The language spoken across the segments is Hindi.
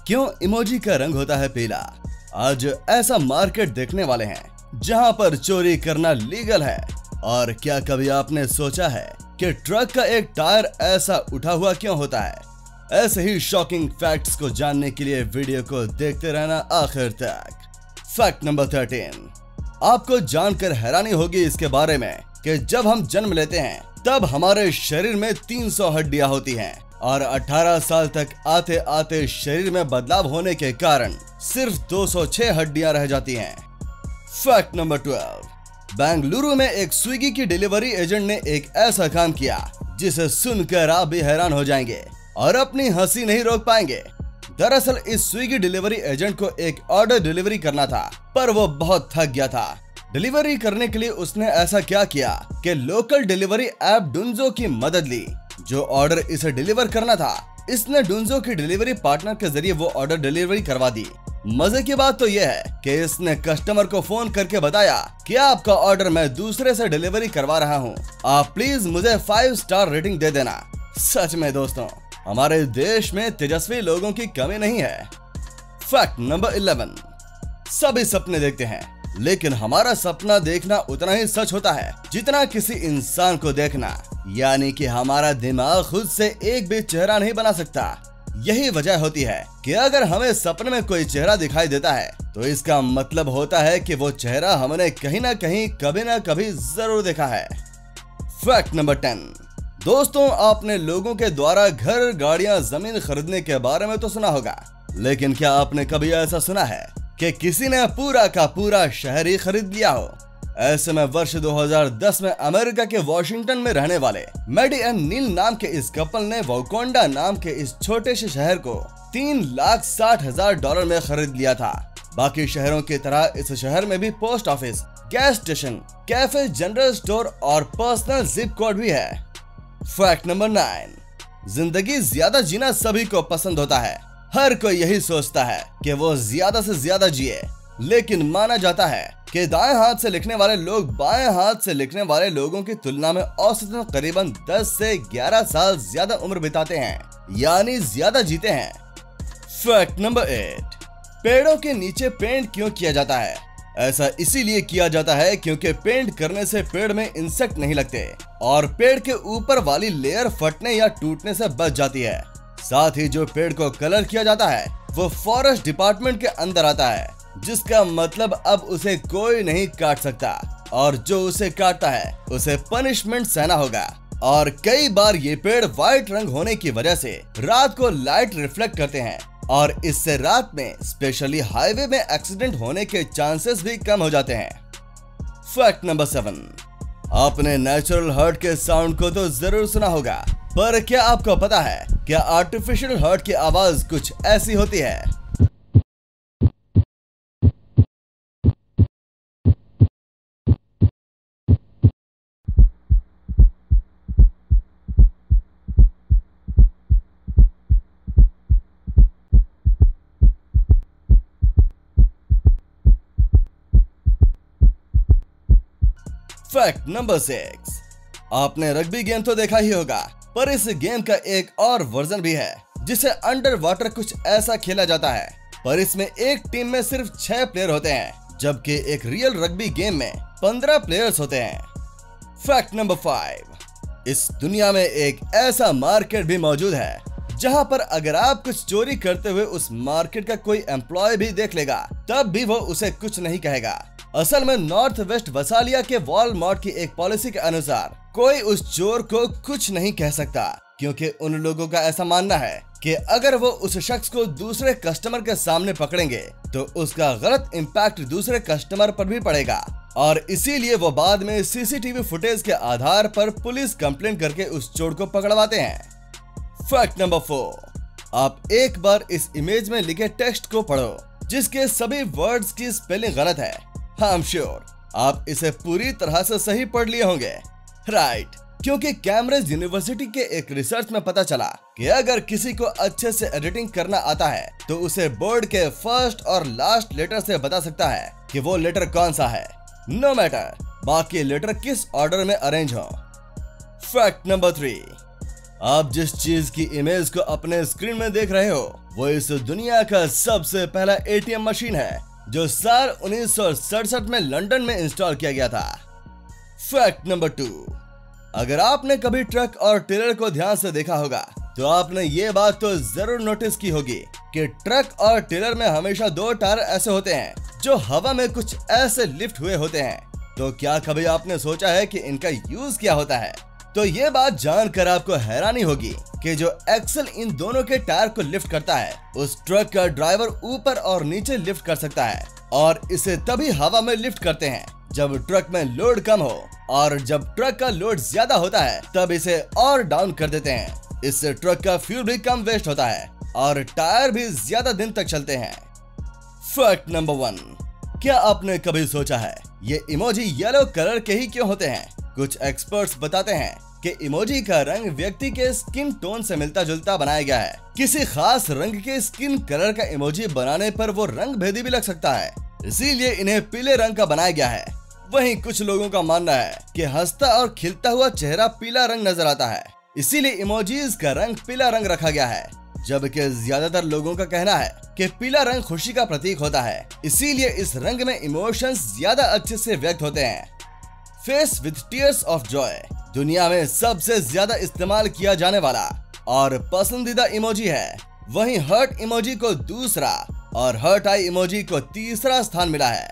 क्यों इमोजी का रंग होता है पीला? आज ऐसा मार्केट देखने वाले हैं जहां पर चोरी करना लीगल है। और क्या कभी आपने सोचा है कि ट्रक का एक टायर ऐसा उठा हुआ क्यों होता है? ऐसे ही शॉकिंग फैक्ट्स को जानने के लिए वीडियो को देखते रहना आखिर तक। फैक्ट नंबर 13, आपको जानकर हैरानी होगी इसके बारे में कि जब हम जन्म लेते हैं तब हमारे शरीर में 300 हड्डियां होती हैं और 18 साल तक आते आते शरीर में बदलाव होने के कारण सिर्फ 206 हड्डियां रह जाती हैं। फैक्ट नंबर 12, बेंगलुरु में एक स्विगी की डिलीवरी एजेंट ने एक ऐसा काम किया जिसे सुनकर आप भी हैरान हो जाएंगे और अपनी हंसी नहीं रोक पाएंगे। दरअसल इस स्विगी डिलीवरी एजेंट को एक ऑर्डर डिलीवरी करना था, पर वो बहुत थक गया था। डिलीवरी करने के लिए उसने ऐसा क्या किया कि लोकल डिलीवरी ऐप डुंजो की मदद ली। जो ऑर्डर इसे डिलीवर करना था, इसने डुंजो की डिलीवरी पार्टनर के जरिए वो ऑर्डर डिलीवरी करवा दी। मजे की बात तो यह है कि इसने कस्टमर को फोन करके बताया कि आपका ऑर्डर मैं दूसरे से डिलीवरी करवा रहा हूँ, आप प्लीज मुझे 5 स्टार रेटिंग दे देना। सच में दोस्तों, हमारे देश में तेजस्वी लोगों की कमी नहीं है। फैक्ट नंबर 11, सभी सपने देखते हैं, लेकिन हमारा सपना देखना उतना ही सच होता है जितना किसी इंसान को देखना। यानी कि हमारा दिमाग खुद से एक भी चेहरा नहीं बना सकता। यही वजह होती है कि अगर हमें सपने में कोई चेहरा दिखाई देता है तो इसका मतलब होता है कि वो चेहरा हमने कहीं ना कहीं कभी ना कभी जरूर देखा है। फैक्ट नंबर 10, दोस्तों, आपने लोगों के द्वारा घर, गाड़ियां, जमीन खरीदने के बारे में तो सुना होगा, लेकिन क्या आपने कभी ऐसा सुना है कि किसी ने पूरा का पूरा शहर ही खरीद लिया हो? ऐसे में वर्ष 2010 में अमेरिका के वॉशिंगटन में रहने वाले मैडी एंड नील नाम के इस कपल ने वोकोंडा नाम के इस छोटे से शहर को $3,60,000 में खरीद लिया था। बाकी शहरों की तरह इस शहर में भी post office, gas station, cafe, general store और पर्सनल जिप कोड भी है। फैक्ट नंबर 9, जिंदगी ज्यादा जीना सभी को पसंद होता है। हर कोई यही सोचता है कि वो ज्यादा से ज्यादा जिए, लेकिन माना जाता है कि दाएं हाथ से लिखने वाले लोग बाएं हाथ से लिखने वाले लोगों की तुलना में औसतन करीबन 10 से 11 साल ज्यादा उम्र बिताते हैं, यानी ज्यादा जीते हैं। फैक्ट नंबर 8, पेड़ों के नीचे पेंट क्यों किया जाता है? ऐसा इसीलिए किया जाता है क्योंकि पेंट करने से पेड़ में इंसेक्ट नहीं लगते और पेड़ के ऊपर वाली लेयर फटने या टूटने से बच जाती है। साथ ही जो पेड़ को कलर किया जाता है वो फॉरेस्ट डिपार्टमेंट के अंदर आता है, जिसका मतलब अब उसे कोई नहीं काट सकता और जो उसे काटता है उसे पनिशमेंट सहना होगा। और कई बार ये पेड़ व्हाइट रंग होने की वजह से रात को लाइट रिफ्लेक्ट करते हैं और इससे रात में स्पेशली हाईवे में एक्सीडेंट होने के चांसेस भी कम हो जाते हैं। फैक्ट नंबर 7, आपने नेचुरल हार्ट के साउंड को तो जरूर सुना होगा, पर क्या आपको पता है क्या आर्टिफिशियल हार्ट की आवाज कुछ ऐसी होती है? फैक्ट नंबर 6, आपने रग्बी गेम तो देखा ही होगा, पर इस गेम का एक और वर्जन भी है जिसे अंडर वाटर कुछ ऐसा खेला जाता है, पर इसमें एक टीम में सिर्फ 6 प्लेयर होते हैं, जबकि एक रियल रग्बी गेम में 15 प्लेयर्स होते हैं। फैक्ट नंबर 5, इस दुनिया में एक ऐसा मार्केट भी मौजूद है जहां पर अगर आप कुछ चोरी करते हुए उस मार्केट का कोई एम्प्लॉय भी देख लेगा तब भी वो उसे कुछ नहीं कहेगा। असल में नॉर्थ वेस्ट वसालिया के वॉलमार्ट की एक पॉलिसी के अनुसार कोई उस चोर को कुछ नहीं कह सकता, क्योंकि उन लोगों का ऐसा मानना है कि अगर वो उस शख्स को दूसरे कस्टमर के सामने पकड़ेंगे तो उसका गलत इम्पैक्ट दूसरे कस्टमर पर भी पड़ेगा और इसीलिए वो बाद में सीसीटीवी फुटेज के आधार पर पुलिस कंप्लेंट करके उस चोर को पकड़वाते हैं। फैक्ट नंबर 4, आप एक बार इस इमेज में लिखे टेक्स्ट को पढ़ो जिसके सभी वर्ड्स की स्पेलिंग गलत है। आई एम श्योर आप इसे पूरी तरह से सही पढ़ लिए होंगे, राइट? क्योंकि कैम्ब्रिज यूनिवर्सिटी के एक रिसर्च में पता चला कि अगर किसी को अच्छे से एडिटिंग करना आता है तो उसे बोर्ड के फर्स्ट और लास्ट लेटर से बता सकता है कि वो लेटर कौन सा है, नो मैटर बाकी लेटर किस ऑर्डर में अरेंज हो। फैक्ट नंबर 3, आप जिस चीज की इमेज को अपने स्क्रीन में देख रहे हो वो इस दुनिया का सबसे पहला एटीएम मशीन है जो साल 1967 में लंदन में इंस्टॉल किया गया था। फैक्ट नंबर 2, अगर आपने कभी ट्रक और ट्रेलर को ध्यान से देखा होगा तो आपने ये बात तो जरूर नोटिस की होगी कि ट्रक और ट्रेलर में हमेशा 2 टायर ऐसे होते हैं जो हवा में कुछ ऐसे लिफ्ट हुए होते हैं। तो क्या कभी आपने सोचा है कि इनका यूज क्या होता है? तो ये बात जानकर आपको हैरानी होगी कि जो एक्सल इन दोनों के टायर को लिफ्ट करता है उस ट्रक का ड्राइवर ऊपर और नीचे लिफ्ट कर सकता है, और इसे तभी हवा में लिफ्ट करते हैं जब ट्रक में लोड कम हो, और जब ट्रक का लोड ज्यादा होता है तब इसे और डाउन कर देते हैं। इससे ट्रक का फ्यूल भी कम वेस्ट होता है और टायर भी ज्यादा दिन तक चलते हैं। फैक्ट नंबर 1, क्या आपने कभी सोचा है ये इमोजी येलो कलर के ही क्यों होते हैं? कुछ एक्सपर्ट्स बताते हैं कि इमोजी का रंग व्यक्ति के स्किन टोन से मिलता जुलता बनाया गया है। किसी खास रंग के स्किन कलर का इमोजी बनाने पर वो रंग भेदी भी लग सकता है, इसीलिए इन्हें पीले रंग का बनाया गया है। वहीं कुछ लोगों का मानना है कि हंसता और खिलता हुआ चेहरा पीला रंग नजर आता है, इसीलिए इमोजीज का रंग पीला रंग रखा गया है। जबकि ज्यादातर लोगों का कहना है कि पीला रंग खुशी का प्रतीक होता है, इसीलिए इस रंग में इमोशंस ज्यादा अच्छे से व्यक्त होते हैं। Face with tears of Joy दुनिया में सबसे ज्यादा इस्तेमाल किया जाने वाला और पसंदीदा इमोजी है। वहीं हर्ट इमोजी को दूसरा और हर्ट आई इमोजी को तीसरा स्थान मिला है।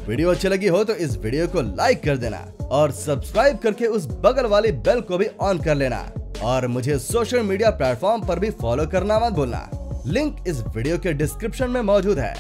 वीडियो अच्छी लगी हो तो इस वीडियो को लाइक कर देना और सब्सक्राइब करके उस बगल वाली बेल को भी ऑन कर लेना, और मुझे सोशल मीडिया प्लेटफॉर्म पर भी फॉलो करना मत भूलना। लिंक इस वीडियो के डिस्क्रिप्शन में मौजूद है।